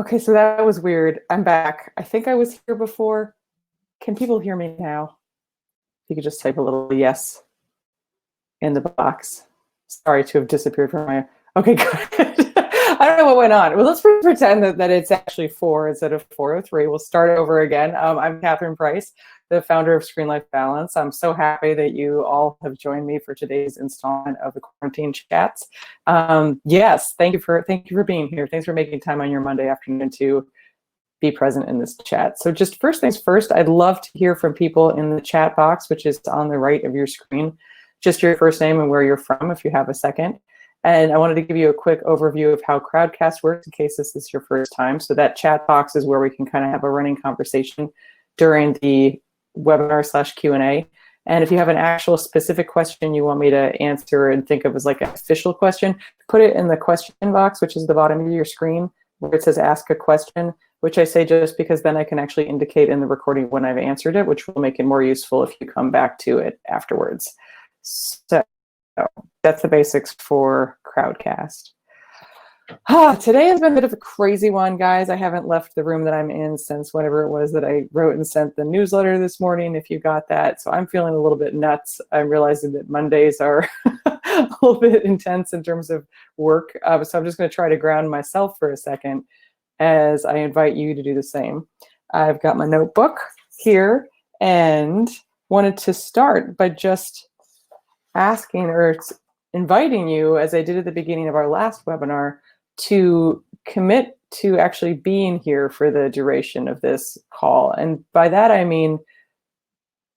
Okay, so that was weird. I'm back. I think I was here before. Can people hear me now? You could just type a little yes in the box. Sorry to have disappeared from my. Okay, good. I don't know what went on. Well, let's pretend that it's actually 4 instead of 403. We'll start over again. I'm Catherine Price, the founder of Screen Life Balance. I'm so happy that you all have joined me for today's installment of the Quarantine Chats. Yes, thank you for being here. Thanks for making time on your Monday afternoon to be present in this chat. So just first things first, I'd love to hear from people in the chat box, which is on the right of your screen. Just your first name and where you're from, if you have a second. And I wanted to give you a quick overview of how Crowdcast works in case this is your first time. So that chat box is where we can kind of have a running conversation during the webinar / Q&A. And if you have an actual specific question you want me to answer and think of as like an official question, put it in the question box, which is the bottom of your screen, where it says ask a question, which I say just because then I can actually indicate in the recording when I've answered it, which will make it more useful if you come back to it afterwards. So that's the basics for Crowdcast. Today has been a bit of a crazy one, guys. I haven't left the room that I'm in since whatever it was that I wrote and sent the newsletter this morning, if you got that. So I'm feeling a little bit nuts. I'm realizing that Mondays are a little bit intense in terms of work. So I'm just going to try to ground myself for a second as I invite you to do the same. I've got my notebook here and wanted to start by just asking or inviting you, as I did at the beginning of our last webinar, to commit to actually being here for the duration of this call. And by that, I mean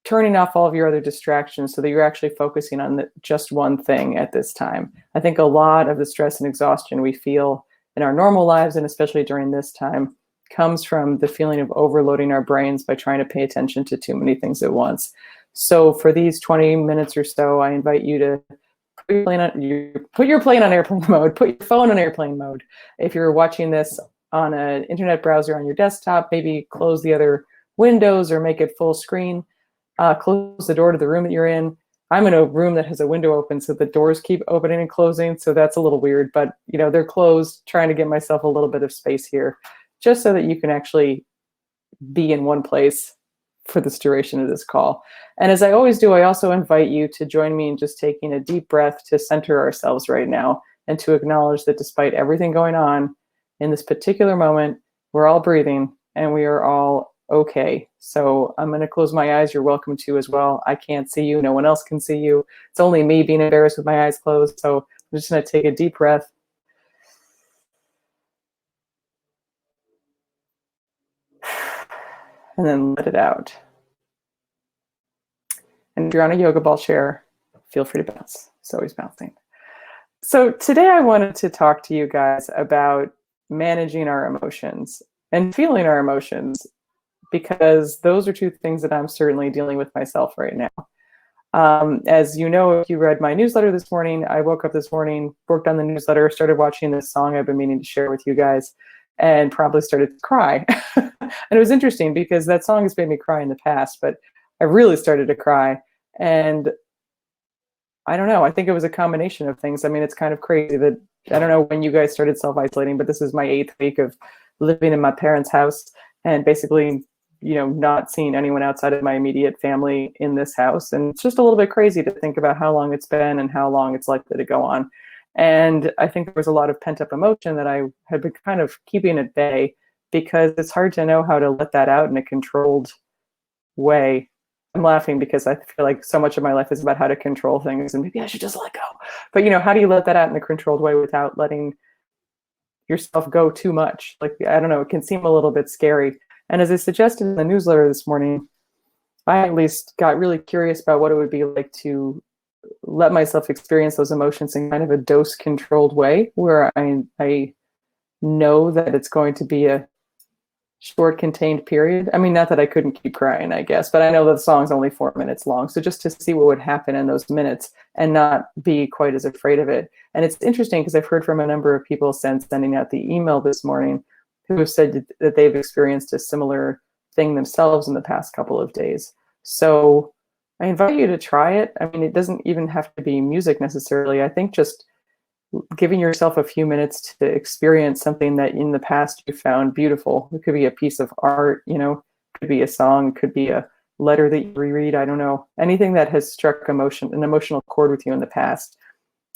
turning off all of your other distractions so that you're actually focusing on just one thing at this time. I think a lot of the stress and exhaustion we feel in our normal lives, and especially during this time, comes from the feeling of overloading our brains by trying to pay attention to too many things at once. So for these 20 minutes or so, I invite you to put your plane on airplane mode, put your phone on airplane mode. If you're watching this on an internet browser on your desktop, maybe close the other windows or make it full screen. Close the door to the room that you're in. I'm in a room that has a window open, so the doors keep opening and closing, so that's a little weird, but they're closed, trying to give myself a little bit of space here, just so that you can actually be in one place for this duration of this call. And as I always do, I also invite you to join me in just taking a deep breath to center ourselves right now and to acknowledge that despite everything going on in this particular moment, we're all breathing and we are all okay. So I'm going to close my eyes. You're welcome to as well. I can't see you. No one else can see you. It's only me being embarrassed with my eyes closed. So I'm just going to take a deep breath. And then let it out. And if you're on a yoga ball chair, feel free to bounce. It's always bouncing. So today I wanted to talk to you guys about managing our emotions and feeling our emotions, because those are two things that I'm certainly dealing with myself right now. As you know, if you read my newsletter this morning, I woke up this morning, worked on the newsletter, started watching this song I've been meaning to share with you guys, and probably started to cry. And it was interesting because that song has made me cry in the past, but I really started to cry. And I don't know, I think it was a combination of things. I mean, it's kind of crazy that, I don't know when you guys started self-isolating, but this is my 8th week of living in my parents' house and basically, not seeing anyone outside of my immediate family in this house. And it's just a little bit crazy to think about how long it's been and how long it's likely to go on. And I think there was a lot of pent-up emotion that I had been kind of keeping at bay, because it's hard to know how to let that out in a controlled way. I'm laughing because I feel like so much of my life is about how to control things, and maybe I should just let go. But how do you let that out in a controlled way without letting yourself go too much? Like, I don't know, it can seem a little bit scary. And as I suggested in the newsletter this morning, I at least got really curious about what it would be like to let myself experience those emotions in kind of a dose-controlled way, where I know that it's going to be a short, contained period. I mean, not that I couldn't keep crying, I guess, but I know that the song's only 4 minutes long. So just to see what would happen in those minutes and not be quite as afraid of it. And it's interesting because I've heard from a number of people since sending out the email this morning who have said that they've experienced a similar thing themselves in the past couple of days. So I invite you to try it. I mean, it doesn't even have to be music necessarily. I think just giving yourself a few minutes to experience something that in the past you found beautiful. It could be a piece of art, it could be a song, it could be a letter that you reread. I don't know, anything that has struck an emotional chord with you in the past.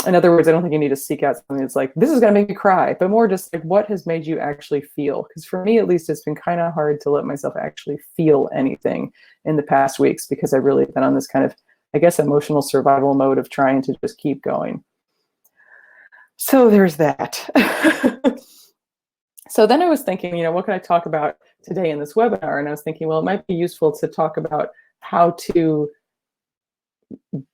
In other words, I don't think you need to seek out something that's like, this is going to make me cry, but more just like, what has made you actually feel? Because for me, at least, it's been kind of hard to let myself actually feel anything in the past weeks, because I've really been on this kind of, I guess, emotional survival mode of trying to just keep going. So there's that. So then I was thinking, what can I talk about today in this webinar? And I was thinking, well, it might be useful to talk about how to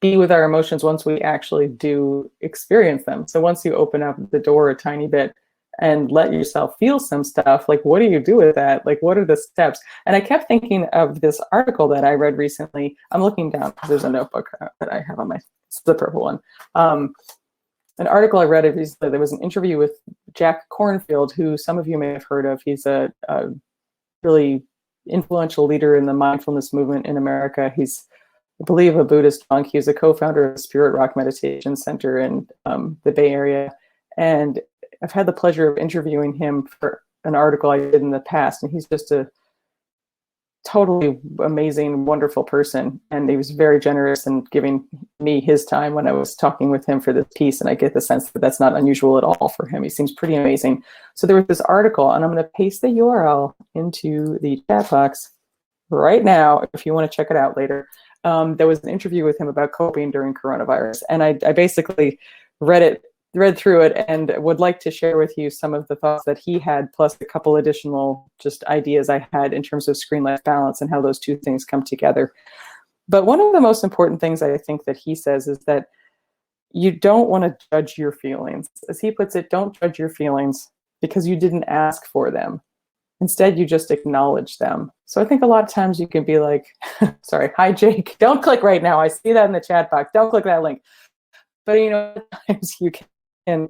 be with our emotions once we actually do experience them. So once you open up the door a tiny bit and let yourself feel some stuff, like, what do you do with that? Like, what are the steps? And I kept thinking of this article that I read recently. I'm looking down because there's a notebook that I have on it's the purple one. An article I read recently, there was an interview with Jack Kornfield, who some of you may have heard of. He's a really influential leader in the mindfulness movement in America. He's, I believe, a Buddhist monk. He was a co-founder of the Spirit Rock Meditation Center in the Bay Area. And I've had the pleasure of interviewing him for an article I did in the past. And he's just a totally amazing, wonderful person. And he was very generous in giving me his time when I was talking with him for this piece. And I get the sense that that's not unusual at all for him. He seems pretty amazing. So there was this article, and I'm going to paste the URL into the chat box right now if you want to check it out later. There was an interview with him about coping during coronavirus. And I basically read through it and would like to share with you some of the thoughts that he had, plus a couple additional just ideas I had in terms of screen-life balance and how those two things come together. But one of the most important things I think that he says is that you don't want to judge your feelings. As he puts it, don't judge your feelings because you didn't ask for them. Instead, you just acknowledge them. So I think a lot of times you can be like, sorry, hi, Jake, don't click right now. I see that in the chat box. Don't click that link. But sometimes you can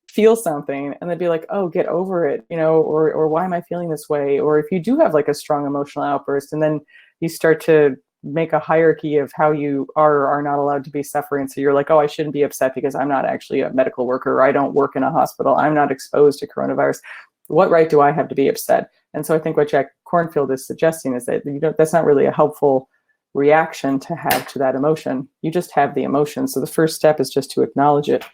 feel something and then be like, oh, get over it, or why am I feeling this way? Or if you do have like a strong emotional outburst, and then you start to make a hierarchy of how you are or are not allowed to be suffering. So you're like, oh, I shouldn't be upset because I'm not actually a medical worker, or I don't work in a hospital. I'm not exposed to coronavirus. What right do I have to be upset? And so I think what Jack Kornfield is suggesting is that that's not really a helpful reaction to have to that emotion. You just have the emotion. So the first step is just to acknowledge it.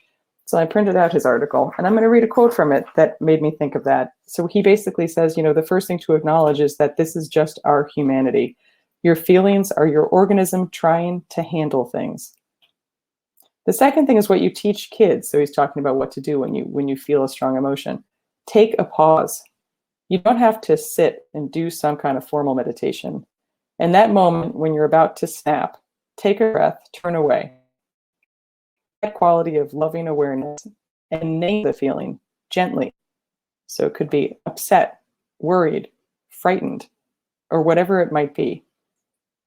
So I printed out his article, and I'm going to read a quote from it that made me think of that. So he basically says, the first thing to acknowledge is that this is just our humanity. Your feelings are your organism trying to handle things. The second thing is what you teach kids. So he's talking about what to do when you feel a strong emotion. Take a pause. You don't have to sit and do some kind of formal meditation. In that moment, when you're about to snap, take a breath, turn away. That quality of loving awareness and name the feeling gently. So it could be upset, worried, frightened, or whatever it might be.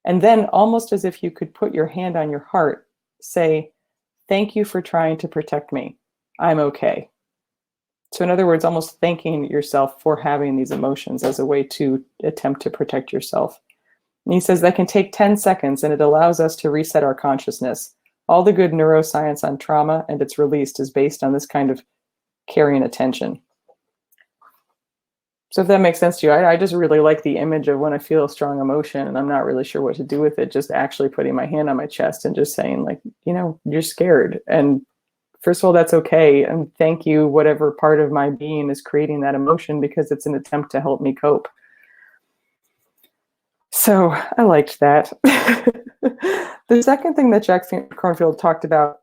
And then, almost as if you could put your hand on your heart, say, thank you for trying to protect me. I'm okay. So in other words, almost thanking yourself for having these emotions as a way to attempt to protect yourself. And he says that can take 10 seconds, and it allows us to reset our consciousness. All the good neuroscience on trauma and its release is based on this kind of carrying attention. So if that makes sense to you, I just really like the image of when I feel a strong emotion and I'm not really sure what to do with it, just actually putting my hand on my chest and just saying, like, you're scared. And first of all, that's okay. And thank you, whatever part of my being is creating that emotion, because it's an attempt to help me cope. So I liked that. The second thing that Jack Kornfield talked about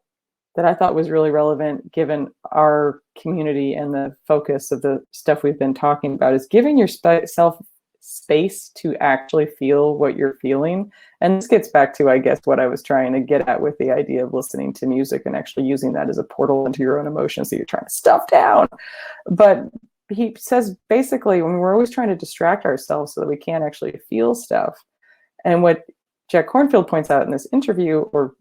that I thought was really relevant, given our community and the focus of the stuff we've been talking about, is giving yourself space to actually feel what you're feeling. And this gets back to, I guess, what I was trying to get at with the idea of listening to music and actually using that as a portal into your own emotions that you're trying to stuff down. But he says basically, when we're always trying to distract ourselves so that we can't actually feel stuff. And what Jack Kornfield points out in this interview, or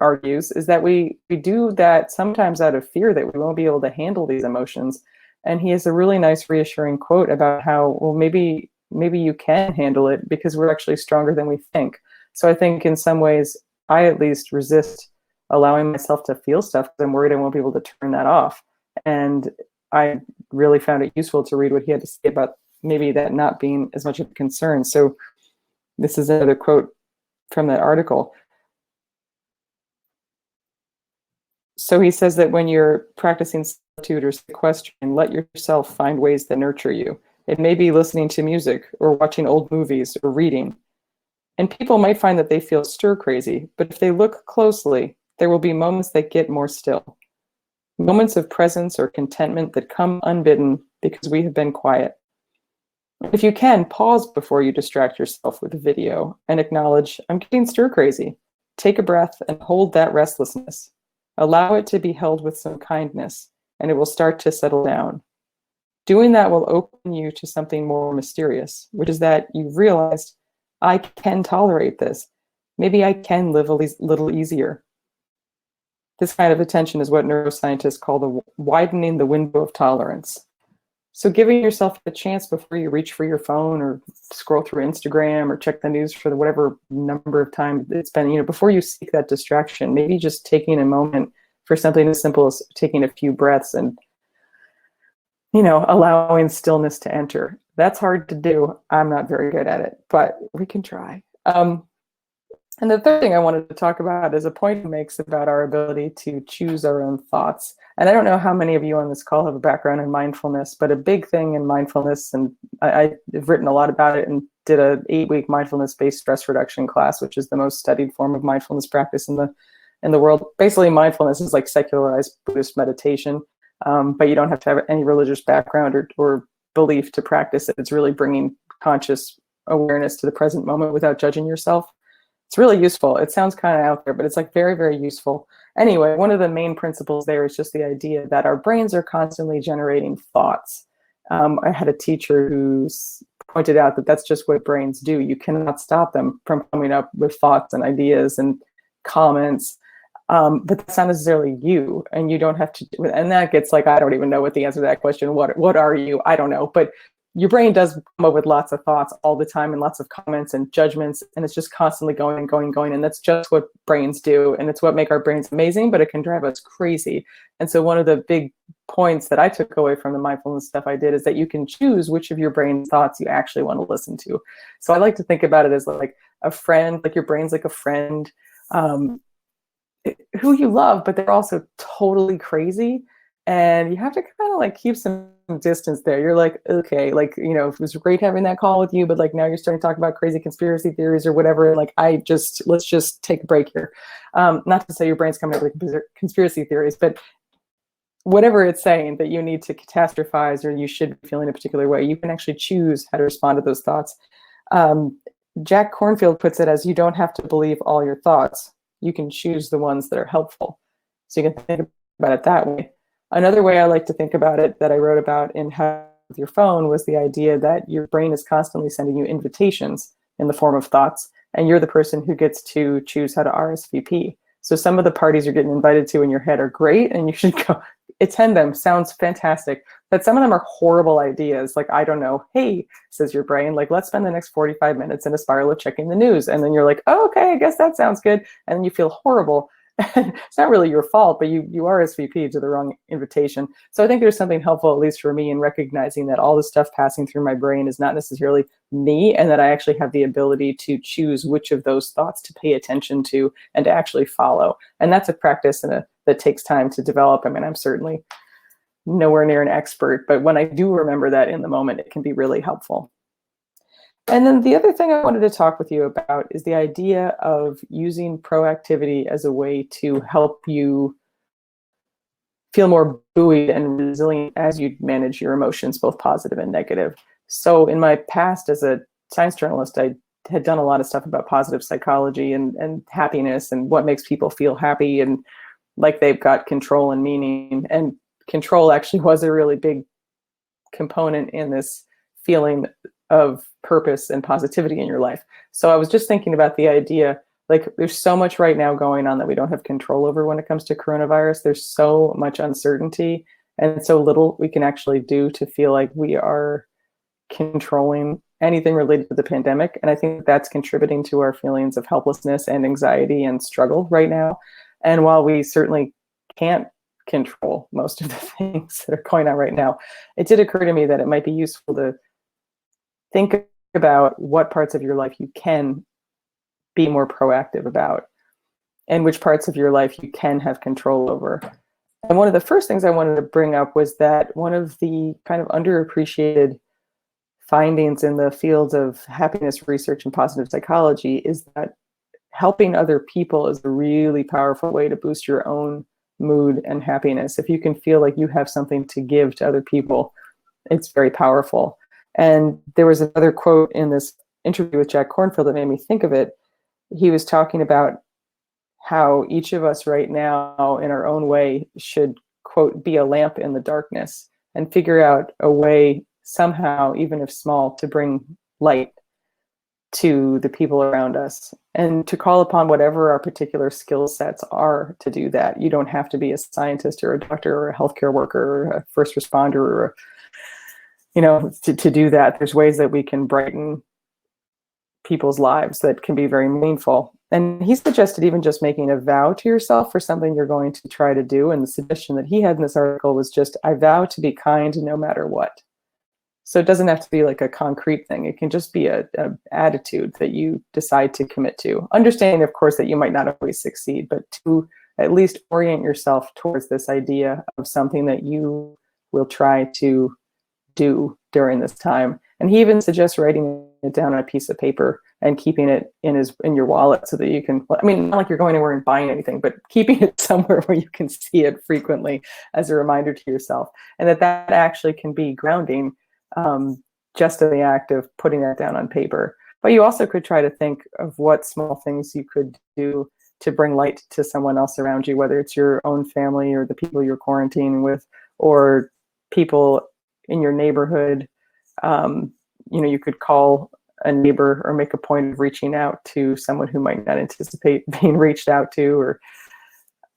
argues, is that we do that sometimes out of fear that we won't be able to handle these emotions. And he has a really nice reassuring quote about how, well, maybe you can handle it because we're actually stronger than we think. So I think in some ways, I at least resist allowing myself to feel stuff because I'm worried I won't be able to turn that off. And I really found it useful to read what he had to say about maybe that not being as much of a concern. So this is another quote from that article. So he says that when you're practicing solitude or sequestering, let yourself find ways that nurture you. It may be listening to music or watching old movies or reading. And people might find that they feel stir crazy, but if they look closely, there will be moments that get more still. Moments of presence or contentment that come unbidden because we have been quiet. If you can, pause before you distract yourself with a video and acknowledge, I'm getting stir crazy. Take a breath and hold that restlessness. Allow it to be held with some kindness, and it will start to settle down. Doing that will open you to something more mysterious, which is that you've realized, I can tolerate this. Maybe I can live a little easier. This kind of attention is what neuroscientists call the widening the window of tolerance. So giving yourself a chance before you reach for your phone or scroll through Instagram or check the news for whatever number of time it's been, before you seek that distraction, maybe just taking a moment for something as simple as taking a few breaths and, allowing stillness to enter. That's hard to do. I'm not very good at it, but we can try. And the third thing I wanted to talk about is a point he makes about our ability to choose our own thoughts. And I don't know how many of you on this call have a background in mindfulness, but a big thing in mindfulness, and I've written a lot about it and did an 8-week mindfulness-based stress reduction class, which is the most studied form of mindfulness practice in the world. Basically, mindfulness is like secularized Buddhist meditation, but you don't have to have any religious background or belief to practice it. It's really bringing conscious awareness to the present moment without judging yourself. It's really useful. It sounds kind of out there, but it's like very, very useful. Anyway, one of the main principles there is just the idea that our brains are constantly generating thoughts. I had a teacher who pointed out that that's just what brains do. You cannot stop them from coming up with thoughts and ideas and comments, but that's not necessarily you, and you don't have to. And that gets like, I don't even know what the answer to that question. What are you? I don't know, but your brain does come up with lots of thoughts all the time and lots of comments and judgments, and it's just constantly going and going, going. And that's just what brains do. And it's what makes our brains amazing, but it can drive us crazy. And so one of the big points that I took away from the mindfulness stuff I did is that you can choose which of your brain's thoughts you actually want to listen to. So I like to think about it as like a friend, like your brain's like a friend who you love, but they're also totally crazy. And you have to kind of like keep some distance there. You're like, okay, like, it was great having that call with you, but like now you're starting to talk about crazy conspiracy theories or whatever. Like, let's just take a break here. Not to say your brain's coming up with conspiracy theories, but whatever it's saying that you need to catastrophize or you should be feeling a particular way, you can actually choose how to respond to those thoughts. Jack Kornfield puts it as, you don't have to believe all your thoughts. You can choose the ones that are helpful. So you can think about it that way. Another way I like to think about it that I wrote about in How with Your Phone was the idea that your brain is constantly sending you invitations in the form of thoughts, and you're the person who gets to choose how to RSVP. So some of the parties you're getting invited to in your head are great, and you should go attend them. Sounds fantastic. But some of them are horrible ideas. Like, I don't know, hey, says your brain, like, let's spend the next 45 minutes in a spiral of checking the news. And then you're like, oh, okay, I guess that sounds good. And then you feel horrible. It's not really your fault, but you RSVP to the wrong invitation. So I think there's something helpful, at least for me, in recognizing that all the stuff passing through my brain is not necessarily me, and that I actually have the ability to choose which of those thoughts to pay attention to and to actually follow. And that's a practice that takes time to develop. I mean, I'm certainly nowhere near an expert, but when I do remember that in the moment, it can be really helpful. And then the other thing I wanted to talk with you about is the idea of using proactivity as a way to help you feel more buoyed and resilient as you manage your emotions, both positive and negative. So in my past as a science journalist, I had done a lot of stuff about positive psychology and happiness and what makes people feel happy and like they've got control and meaning. And control actually was a really big component in this feeling of purpose and positivity in your life. So I was just thinking about the idea, like, there's so much right now going on that we don't have control over when it comes to coronavirus. There's so much uncertainty and so little we can actually do to feel like we are controlling anything related to the pandemic. And I think that's contributing to our feelings of helplessness and anxiety and struggle right now. And while we certainly can't control most of the things that are going on right now, it did occur to me that it might be useful to think about what parts of your life you can be more proactive about and which parts of your life you can have control over. And one of the first things I wanted to bring up was that one of the kind of underappreciated findings in the fields of happiness research and positive psychology is that helping other people is a really powerful way to boost your own mood and happiness. If you can feel like you have something to give to other people, it's very powerful. And there was another quote in this interview with Jack Kornfield that made me think of it. He was talking about how each of us right now in our own way should, quote, be a lamp in the darkness and figure out a way somehow, even if small, to bring light to the people around us and to call upon whatever our particular skill sets are to do that. You don't have to be a scientist or a doctor or a healthcare worker or a first responder or, to do that. There's ways that we can brighten people's lives that can be very meaningful. And he suggested even just making a vow to yourself for something you're going to try to do. And the suggestion that he had in this article was just, I vow to be kind no matter what. So it doesn't have to be like a concrete thing. It can just be a attitude that you decide to commit to. Understanding, of course, that you might not always succeed, but to at least orient yourself towards this idea of something that you will try to do during this time. And he even suggests writing it down on a piece of paper and keeping it in your wallet so that you can, not like you're going anywhere and buying anything, but keeping it somewhere where you can see it frequently as a reminder to yourself. And that actually can be grounding, just in the act of putting that down on paper. But you also could try to think of what small things you could do to bring light to someone else around you, whether it's your own family or the people you're quarantining with, or people in your neighborhood. You could call a neighbor or make a point of reaching out to someone who might not anticipate being reached out to, or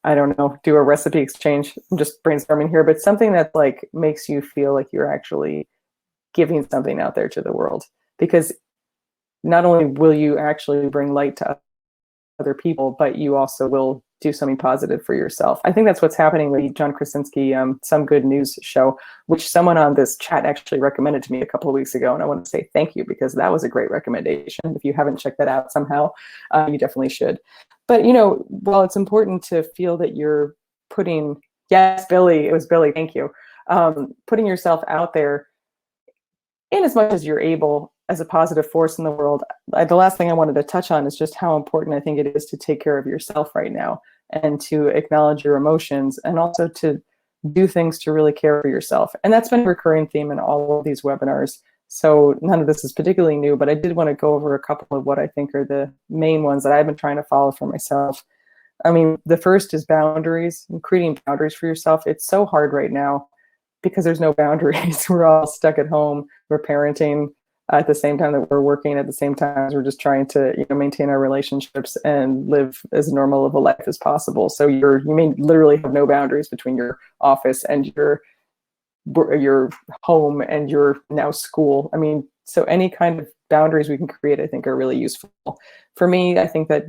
I don't know, do a recipe exchange. I'm just brainstorming here, but something that like makes you feel like you're actually giving something out there to the world. Because not only will you actually bring light to other people, but you also will do something positive for yourself. I think that's what's happening with John Krasinski, Some Good News show, which someone on this chat actually recommended to me a couple of weeks ago. And I want to say thank you, because that was a great recommendation. If you haven't checked that out somehow, you definitely should. But, while it's important to feel that you're putting, yes, Billy, it was Billy, thank you, putting yourself out there in as much as you're able as a positive force in the world. The last thing I wanted to touch on is just how important I think it is to take care of yourself right now and to acknowledge your emotions and also to do things to really care for yourself. And that's been a recurring theme in all of these webinars. So none of this is particularly new, but I did want to go over a couple of what I think are the main ones that I've been trying to follow for myself. I mean, the first is boundaries and creating boundaries for yourself. It's so hard right now because there's no boundaries. We're all stuck at home. We're parenting at the same time that we're working, at the same time as we're just trying to maintain our relationships and live as normal of a life as possible. So you may literally have no boundaries between your office and your home and your now school. I mean, so any kind of boundaries we can create, I think, are really useful. For me, I think that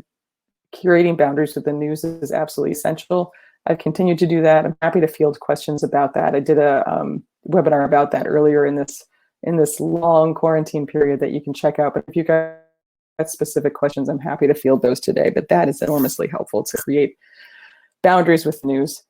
creating boundaries with the news is absolutely essential. I've continued to do that. I'm happy to field questions about that. I did a webinar about that earlier in this long quarantine period that you can check out. But if you got specific questions, I'm happy to field those today. But that is enormously helpful to create boundaries with news.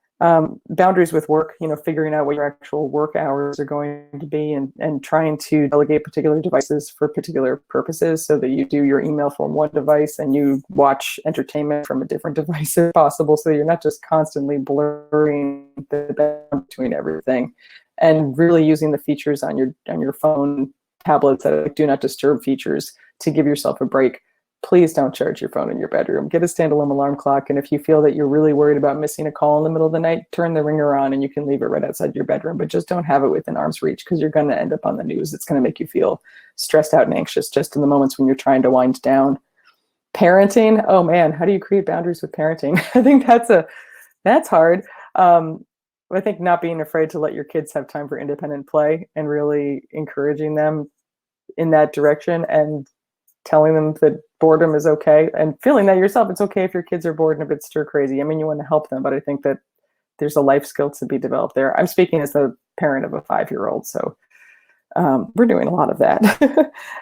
Boundaries with work, figuring out what your actual work hours are going to be and trying to delegate particular devices for particular purposes so that you do your email from one device and you watch entertainment from a different device if possible, so you're not just constantly blurring the boundary between everything. And really using the features on your phone, tablets that are do not disturb features to give yourself a break. Please don't charge your phone in your bedroom. Get a standalone alarm clock. And if you feel that you're really worried about missing a call in the middle of the night, turn the ringer on and you can leave it right outside your bedroom. But just don't have it within arm's reach, because you're going to end up on the news. It's going to make you feel stressed out and anxious just in the moments when you're trying to wind down. Parenting. Oh man, how do you create boundaries with parenting? I think that's hard. I think not being afraid to let your kids have time for independent play and really encouraging them in that direction, and telling them that boredom is okay, and feeling that yourself. It's okay if your kids are bored and a bit stir crazy. I mean, you want to help them, but I think that there's a life skill to be developed there. I'm speaking as the parent of a 5-year-old, so we're doing a lot of that.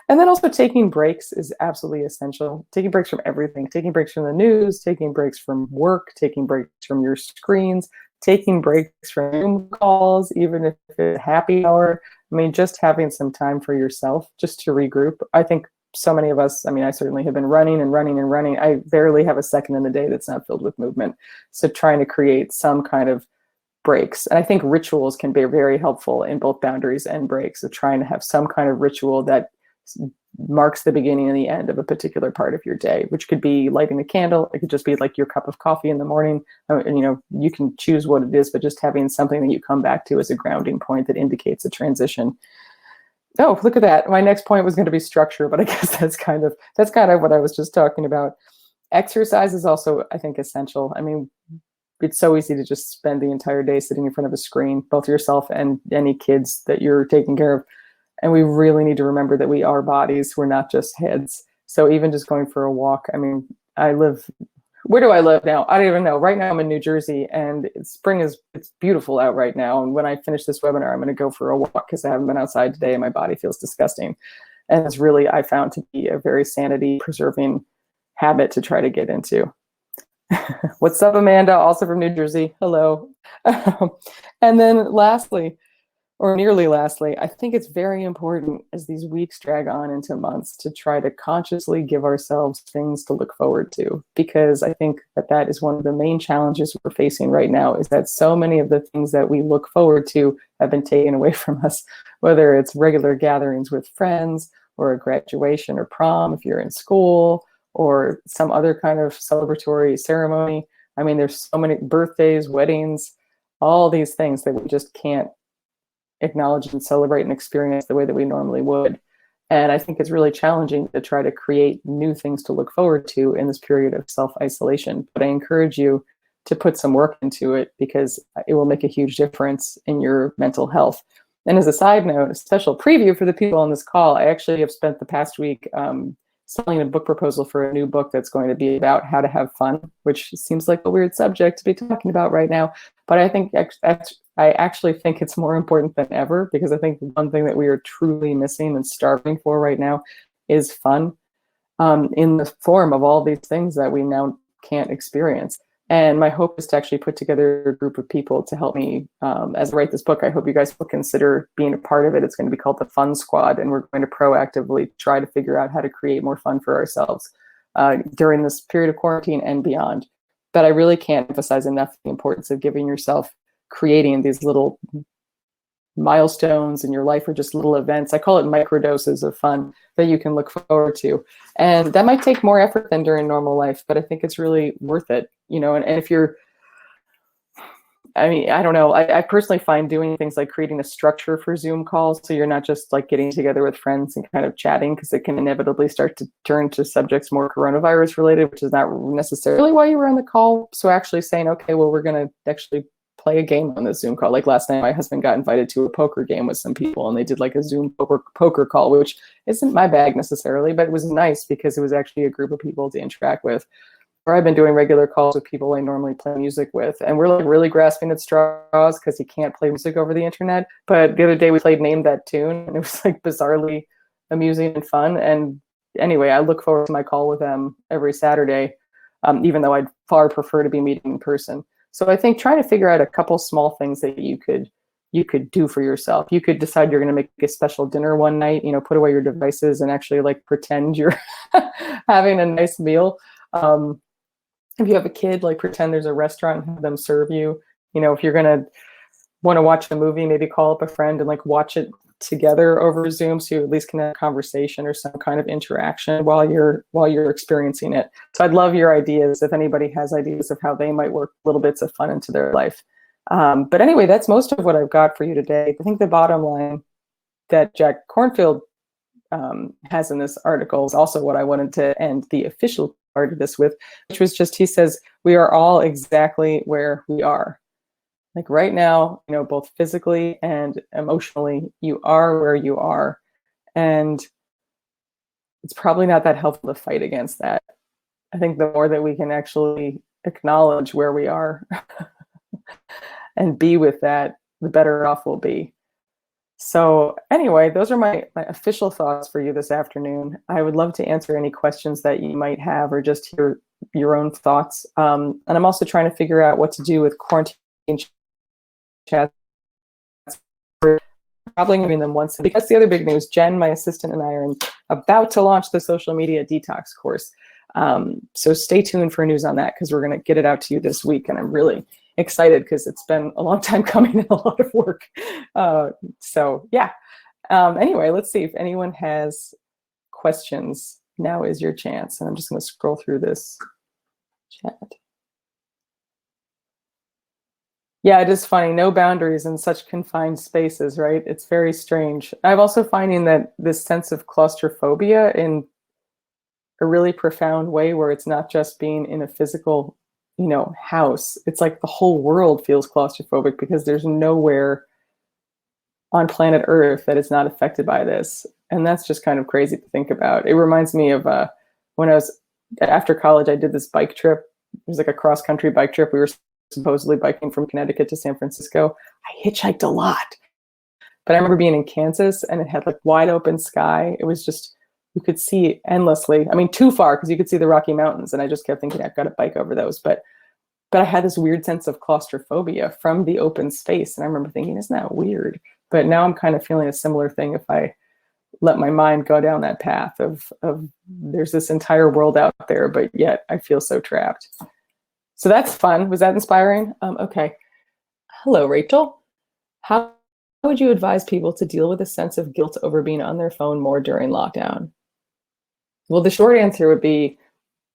And then also taking breaks is absolutely essential. Taking breaks from everything, taking breaks from the news, taking breaks from work, taking breaks from your screens, taking breaks from Zoom calls, even if it's happy hour. I mean, just having some time for yourself just to regroup. I think so many of us, I mean, I certainly have been running and running and running. I barely have a second in the day that's not filled with movement. So trying to create some kind of breaks. And I think rituals can be very helpful in both boundaries and breaks, of trying to have some kind of ritual that marks the beginning and the end of a particular part of your day, which could be lighting a candle. It could just be like your cup of coffee in the morning. And, you know, you can choose what it is, but just having something that you come back to as a grounding point that indicates a transition. Oh, look at that. My next point was going to be structure, but I guess that's kind of what I was just talking about. Exercise is also, I think, essential. I mean, it's so easy to just spend the entire day sitting in front of a screen, both yourself and any kids that you're taking care of. And we really need to remember that we are bodies. We're not just heads. So even just going for a walk, I mean, where do I live now? I don't even know. Right now I'm in New Jersey, and it's beautiful out right now. And when I finish this webinar, I'm going to go for a walk because I haven't been outside today and my body feels disgusting. And it's really, I found to be a very sanity preserving habit to try to get into. What's up, Amanda? Also from New Jersey. Hello. And then lastly, or nearly lastly, I think it's very important as these weeks drag on into months to try to consciously give ourselves things to look forward to, because I think that is one of the main challenges we're facing right now, is that so many of the things that we look forward to have been taken away from us, whether it's regular gatherings with friends or a graduation or prom if you're in school, or some other kind of celebratory ceremony. I mean, there's so many birthdays, weddings, all these things that we just can't acknowledge and celebrate and experience the way that we normally would. And I think it's really challenging to try to create new things to look forward to in this period of self-isolation. But I encourage you to put some work into it, because it will make a huge difference in your mental health. And as a side note, a special preview for the people on this call, I actually have spent the past week selling a book proposal for a new book that's going to be about how to have fun, which seems like a weird subject to be talking about right now. But I actually think it's more important than ever, because I think one thing that we are truly missing and starving for right now is fun, in the form of all these things that we now can't experience. And my hope is to actually put together a group of people to help me as I write this book. I hope you guys will consider being a part of it. It's going to be called the Fun Squad, and we're going to proactively try to figure out how to create more fun for ourselves during this period of quarantine and beyond. But I really can't emphasize enough the importance of giving yourself, creating these little milestones in your life, or just little events. I call it microdoses of fun that you can look forward to. And that might take more effort than during normal life, but I think it's really worth it, you know. And if you're, I mean, I don't know, I personally find doing things like creating a structure for Zoom calls, so you're not just like getting together with friends and kind of chatting, because it can inevitably start to turn to subjects more coronavirus related, which is not necessarily why you were on the call. So actually saying, okay, well, we're going to actually play a game on the Zoom call. Like last night, my husband got invited to a poker game with some people, and they did like a Zoom poker call, which isn't my bag necessarily, but it was nice because it was actually a group of people to interact with. Or I've been doing regular calls with people I normally play music with, and we're like really grasping at straws because you can't play music over the internet. But the other day we played Name That Tune, and it was like bizarrely amusing and fun. And anyway, I look forward to my call with them every Saturday, even though I'd far prefer to be meeting in person. So I think trying to figure out a couple small things that you could do for yourself. You could decide you're going to make a special dinner one night, you know, put away your devices and actually like pretend you're having a nice meal. If you have a kid, like pretend there's a restaurant and have them serve you. You know, if you're going to want to watch a movie, maybe call up a friend and like watch it together over Zoom, so you at least can have a conversation or some kind of interaction while you're experiencing it. So I'd love your ideas, if anybody has ideas of how they might work little bits of fun into their life. But anyway, that's most of what I've got for you today. I think the bottom line that Jack Kornfield has in this article is also what I wanted to end the official part of this with, which was just, he says, we are all exactly where we are. Like right now, you know, both physically and emotionally, you are where you are. And it's probably not that helpful to fight against that. I think the more that we can actually acknowledge where we are and be with that, the better off we'll be. So anyway, those are my official thoughts for you this afternoon. I would love to answer any questions that you might have or just hear your own thoughts. And I'm also trying to figure out what to do with quarantine chats. Probably giving them once. Because the other big news, Jen, my assistant, and I are about to launch the social media detox course. So stay tuned for news on that, because we're going to get it out to you this week. And I'm really excited because it's been a long time coming and a lot of work. So yeah. Anyway, let's see if anyone has questions. Now is your chance. And I'm just going to scroll through this chat. Yeah, it is funny. No boundaries in such confined spaces, right? It's very strange. I'm also finding that this sense of claustrophobia in a really profound way, where it's not just being in a physical, house. It's like the whole world feels claustrophobic because there's nowhere on planet Earth that is not affected by this. And that's just kind of crazy to think about. It reminds me of when I was after college, I did this bike trip. It was like a cross-country bike trip. We were supposedly biking from Connecticut to San Francisco. I hitchhiked a lot. But I remember being in Kansas, and it had like wide open sky. It was just, you could see endlessly. I mean, too far, because you could see the Rocky Mountains. And I just kept thinking, I've got to bike over those. But I had this weird sense of claustrophobia from the open space. And I remember thinking, isn't that weird? But now I'm kind of feeling a similar thing if I let my mind go down that path of there's this entire world out there, but yet I feel so trapped. So that's fun. Was that inspiring? Okay. Hello, Rachel. How would you advise people to deal with a sense of guilt over being on their phone more during lockdown? Well, the short answer would be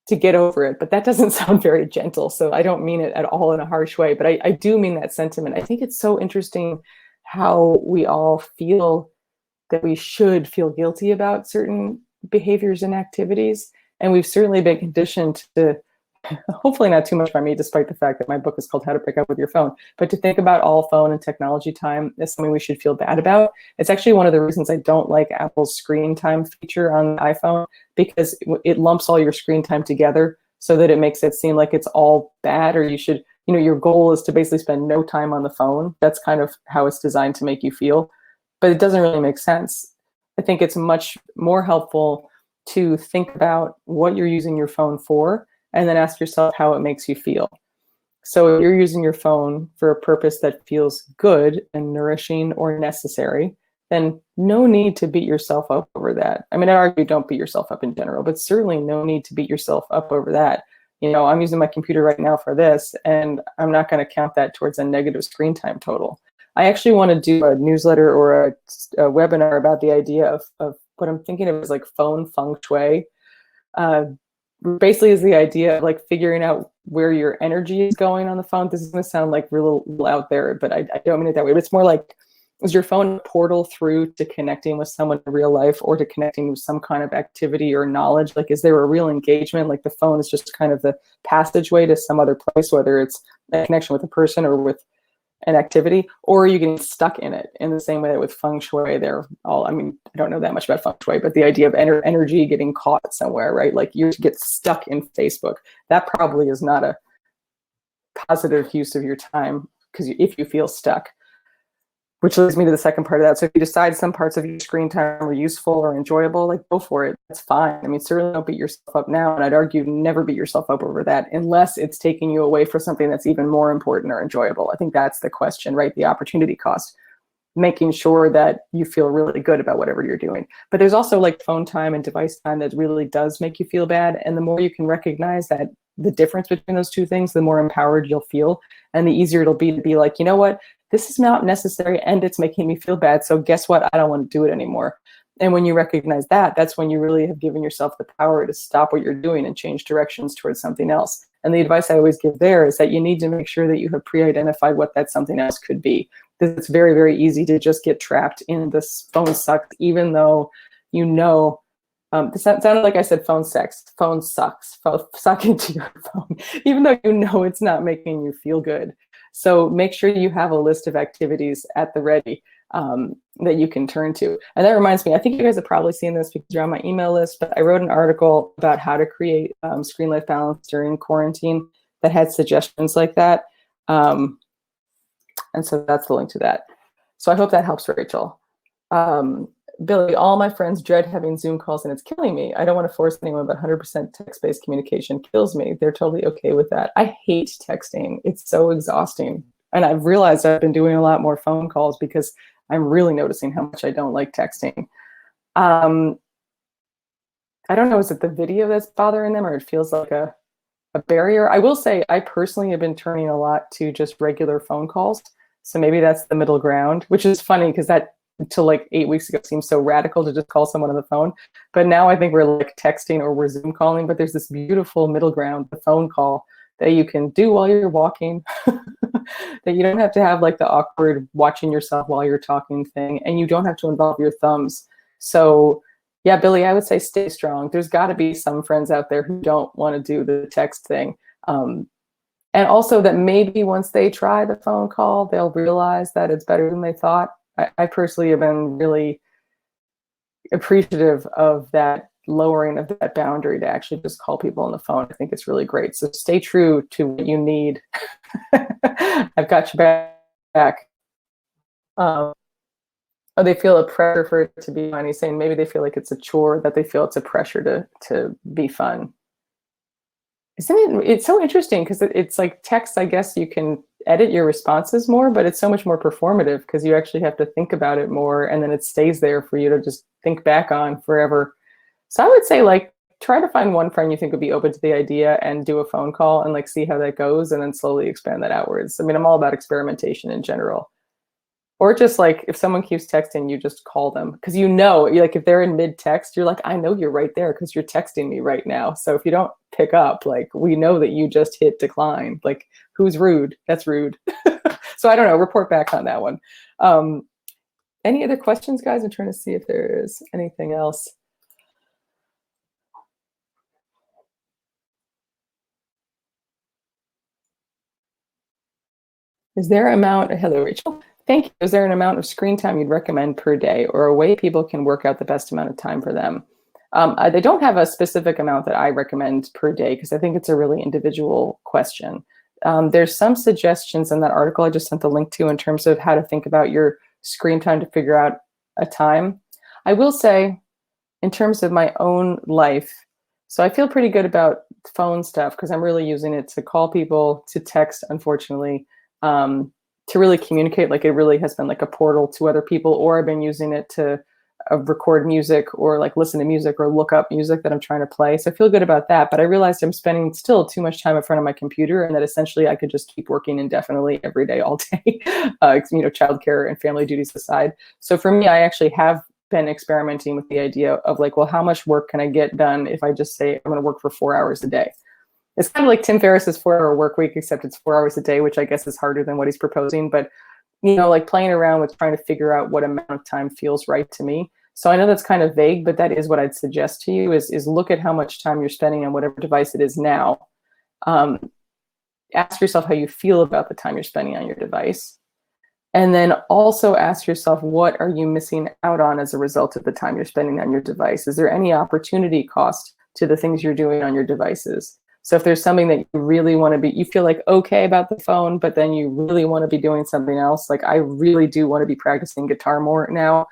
to get over it, but that doesn't sound very gentle. So I don't mean it at all in a harsh way, but I do mean that sentiment. I think it's so interesting how we all feel that we should feel guilty about certain behaviors and activities. And we've certainly been conditioned to, hopefully not too much by me, despite the fact that my book is called How to Break Up with Your Phone, but to think about all phone and technology time as something we should feel bad about. It's actually one of the reasons I don't like Apple's screen time feature on the iPhone, because it lumps all your screen time together so that it makes it seem like it's all bad, or you should, your goal is to basically spend no time on the phone. That's kind of how it's designed to make you feel, but it doesn't really make sense. I think it's much more helpful to think about what you're using your phone for, and then ask yourself how it makes you feel. So if you're using your phone for a purpose that feels good and nourishing or necessary, then no need to beat yourself up over that. I mean, I argue don't beat yourself up in general, but certainly no need to beat yourself up over that. I'm using my computer right now for this, and I'm not going to count that towards a negative screen time total. I actually want to do a newsletter or a webinar about the idea of what I'm thinking of as like phone feng shui. Basically is the idea of like figuring out where your energy is going on the phone. This is going to sound like real out there, but I don't mean it that way. But it's more like, is your phone a portal through to connecting with someone in real life, or to connecting with some kind of activity or knowledge? Like, is there a real engagement? Like the phone is just kind of the passageway to some other place, whether it's a connection with a person or with an activity, or are you getting stuck in it? In the same way that with feng shui, I don't know that much about feng shui, but the idea of energy getting caught somewhere, right? Like you get stuck in Facebook. That probably is not a positive use of your time, because if you feel stuck, which leads me to the second part of that. So if you decide some parts of your screen time are useful or enjoyable, like go for it. That's fine. I mean, certainly don't beat yourself up now. And I'd argue never beat yourself up over that unless it's taking you away from something that's even more important or enjoyable. I think that's the question, right? The opportunity cost, making sure that you feel really good about whatever you're doing. But there's also like phone time and device time that really does make you feel bad. And the more you can recognize that the difference between those two things, the more empowered you'll feel, and the easier it'll be to be like, you know what? This is not necessary and it's making me feel bad. So guess what? I don't want to do it anymore. And when you recognize that, that's when you really have given yourself the power to stop what you're doing and change directions towards something else. And the advice I always give there is that you need to make sure that you have pre-identified what that something else could be. Because it's very, very easy to just get trapped in this phone sucks, even though this sounded like I said phone sex. Phone sucks. Suck into your phone, even though it's not making you feel good. So make sure you have a list of activities at the ready. that you can turn to. And that reminds me, I think you guys have probably seen this because you're on my email list, but I wrote an article about how to create screen life balance during quarantine that had suggestions like that. And so that's the link to that. So I hope that helps, Rachel. Billy, all my friends dread having Zoom calls and it's killing me. I don't want to force anyone, but 100% text-based communication kills me. They're totally okay with that. I hate texting. It's so exhausting. And I've realized I've been doing a lot more phone calls because I'm really noticing how much I don't like texting. I don't know, is it the video that's bothering them or it feels like a barrier? I will say I personally have been turning a lot to just regular phone calls. So maybe that's the middle ground, which is funny because that until like 8 weeks ago seemed so radical to just call someone on the phone. But now I think we're like texting or we're Zoom calling, but there's this beautiful middle ground, the phone call that you can do while you're walking, that you don't have to have like the awkward watching yourself while you're talking thing, and you don't have to involve your thumbs. So yeah, Billy, I would say stay strong. There's got to be some friends out there who don't want to do the text thing. And also that maybe once they try the phone call, they'll realize that it's better than they thought. I personally have been really appreciative of that lowering of that boundary to actually just call people on the phone. I think it's really great. So stay true to what you need. I've got your back. Oh, they feel a pressure for it to be fun. He's saying maybe they feel like it's a chore, that they feel it's a pressure to be fun. Isn't it? It's so interesting because it's like text, I guess you can edit your responses more, but it's so much more performative because you actually have to think about it more and then it stays there for you to just think back on forever. So I would say like try to find one friend you think would be open to the idea and do a phone call and like see how that goes and then slowly expand that outwards. I mean, I'm all about experimentation in general. Or just like if someone keeps texting, you just call them because you know, like if they're in mid text, you're like, I know you're right there because you're texting me right now. So if you don't pick up, like we know that you just hit decline. Like who's rude? That's rude. So I don't know. Report back on that one. Any other questions, guys? I'm trying to see if there is anything else. Is there an amount? Hello, Rachel. Thank you. Is there an amount of screen time you'd recommend per day or a way people can work out the best amount of time for them? They don't have a specific amount that I recommend per day because I think it's a really individual question. There's some suggestions in that article I just sent the link to in terms of how to think about your screen time to figure out a time. I will say in terms of my own life, so I feel pretty good about phone stuff because I'm really using it to call people, to text, unfortunately, to really communicate. Like it really has been like a portal to other people, or I've been using it to record music or like listen to music or look up music that I'm trying to play. So I feel good about that. But I realized I'm spending still too much time in front of my computer and that essentially I could just keep working indefinitely every day, all day, childcare and family duties aside. So for me, I actually have been experimenting with the idea of like, well, how much work can I get done if I just say I'm going to work for 4 hours a day? It's kind of like Tim Ferriss's 4-hour work week, except it's 4 hours a day, which I guess is harder than what he's proposing. But, like playing around with trying to figure out what amount of time feels right to me. So I know that's kind of vague, but that is what I'd suggest to you is look at how much time you're spending on whatever device it is now. Ask yourself how you feel about the time you're spending on your device. And then also ask yourself, what are you missing out on as a result of the time you're spending on your device? Is there any opportunity cost to the things you're doing on your devices? So if there's something that you really want to be, you feel like okay about the phone, but then you really want to be doing something else. Like I really do want to be practicing guitar more now.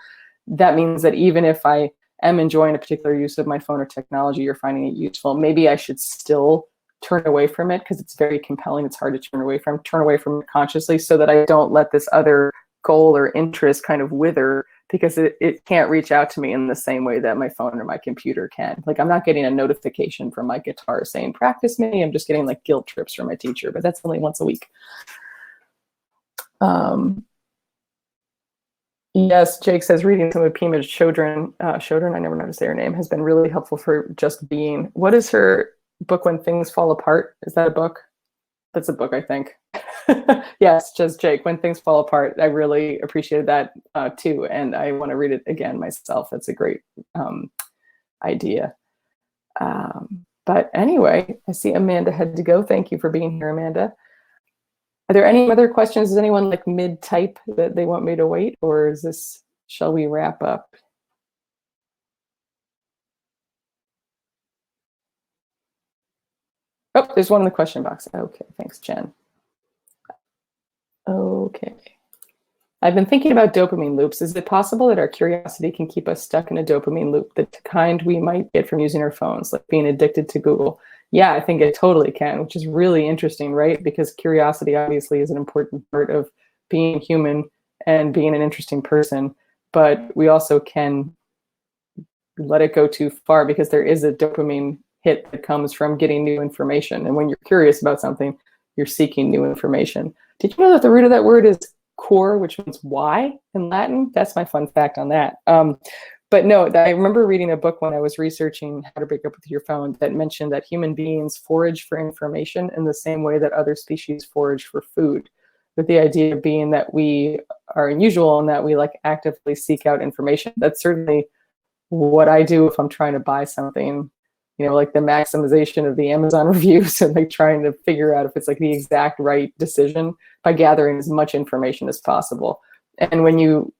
That means that even if I am enjoying a particular use of my phone or technology, you're finding it useful, maybe I should still turn away from it because it's very compelling. It's hard to turn away from it consciously so that I don't let this other goal or interest kind of wither because it can't reach out to me in the same way that my phone or my computer can. Like I'm not getting a notification from my guitar saying, practice me. I'm just getting like guilt trips from my teacher, but that's only once a week. Yes, Jake says reading some of Pima's Chodron, I never know how to say her name, has been really helpful for just being. What is her book, When Things Fall Apart? Is that a book? That's a book, I think. Yes, just Jake, When Things Fall Apart. I really appreciated that too, and I want to read it again myself. That's a great idea. But anyway, I see Amanda had to go. Thank you for being here, Amanda. Are there any other questions? Is anyone like mid-type that they want me to wait, or is this, shall we wrap up? Oh, there's one in the question box. Okay, thanks, Jen. Okay. I've been thinking about dopamine loops. Is it possible that our curiosity can keep us stuck in a dopamine loop, the kind we might get from using our phones, like being addicted to Google? Yeah, I think it totally can, which is really interesting, right? Because curiosity obviously is an important part of being human and being an interesting person, but we also can let it go too far because there is a dopamine hit that comes from getting new information. And when you're curious about something, you're seeking new information. Did you know that the root of that word is core, which means why in Latin? That's my fun fact on that. But no, I remember reading a book when I was researching how to break up with your phone that mentioned that human beings forage for information in the same way that other species forage for food. With the idea being that we are unusual and that we like actively seek out information. That's certainly what I do if I'm trying to buy something, you know, like the maximization of the Amazon reviews and like trying to figure out if it's like the exact right decision by gathering as much information as possible. And when you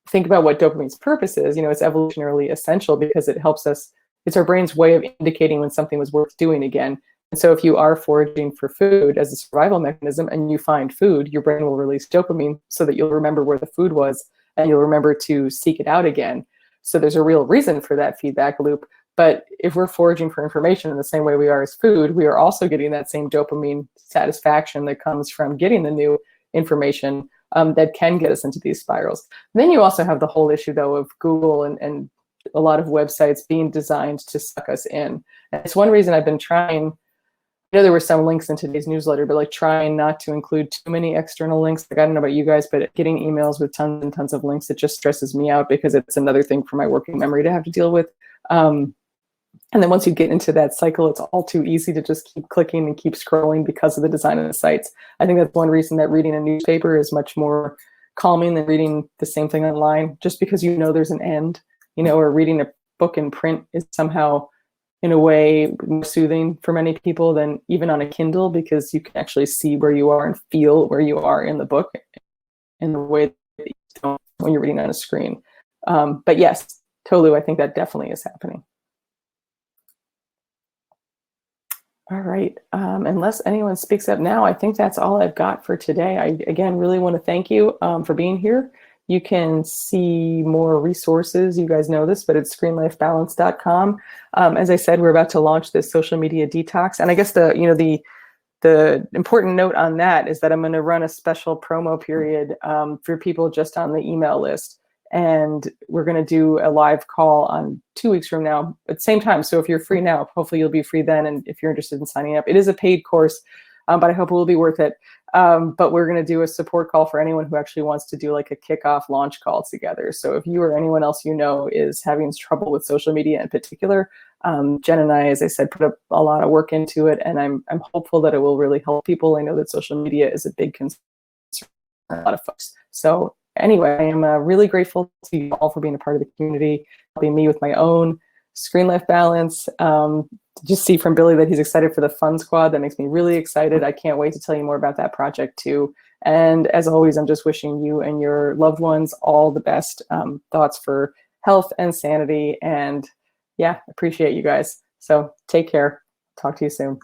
think about what dopamine's purpose is, you know, it's evolutionarily essential because it helps us, it's our brain's way of indicating when something was worth doing again. And so if you are foraging for food as a survival mechanism and you find food, your brain will release dopamine so that you'll remember where the food was and you'll remember to seek it out again. So there's a real reason for that feedback loop. But if we're foraging for information in the same way we are as food, we are also getting that same dopamine satisfaction that comes from getting the new information that can get us into these spirals. And then you also have the whole issue, though, of Google and a lot of websites being designed to suck us in. And it's one reason I've been trying. I know there were some links in today's newsletter, but like trying not to include too many external links. Like I don't know about you guys, but getting emails with tons and tons of links, it just stresses me out because it's another thing for my working memory to have to deal with. And then once you get into that cycle, it's all too easy to just keep clicking and keep scrolling because of the design of the sites. I think that's one reason that reading a newspaper is much more calming than reading the same thing online, just because you know there's an end, you know, or reading a book in print is somehow in a way more soothing for many people than even on a Kindle, because you can actually see where you are and feel where you are in the book in the way that you don't when you're reading on a screen. But yes, totally, I think that definitely is happening. All right. Unless anyone speaks up now, I think that's all I've got for today. I, again, really want to thank you for being here. You can see more resources. You guys know this, but it's screenlifebalance.com. As I said, we're about to launch this social media detox. And I guess the important note on that is that I'm going to run a special promo period for people just on the email list. And we're going to do a live call on 2 weeks from now at the same time. So if you're free now, hopefully you'll be free then. And if you're interested in signing up, it is a paid course, but I hope it will be worth it. But we're going to do a support call for anyone who actually wants to do like a kickoff launch call together. So if you or anyone else you know is having trouble with social media in particular, Jen and I, as I said, put a lot of work into it, and I'm hopeful that it will really help people. I know that social media is a big concern for a lot of folks. So anyway, I am really grateful to you all for being a part of the community, helping me with my own Screen Life Balance. Just see from Billy that he's excited for the Fun Squad. That makes me really excited. I can't wait to tell you more about that project too. And as always, I'm just wishing you and your loved ones all the best thoughts for health and sanity. And yeah, appreciate you guys. So take care. Talk to you soon.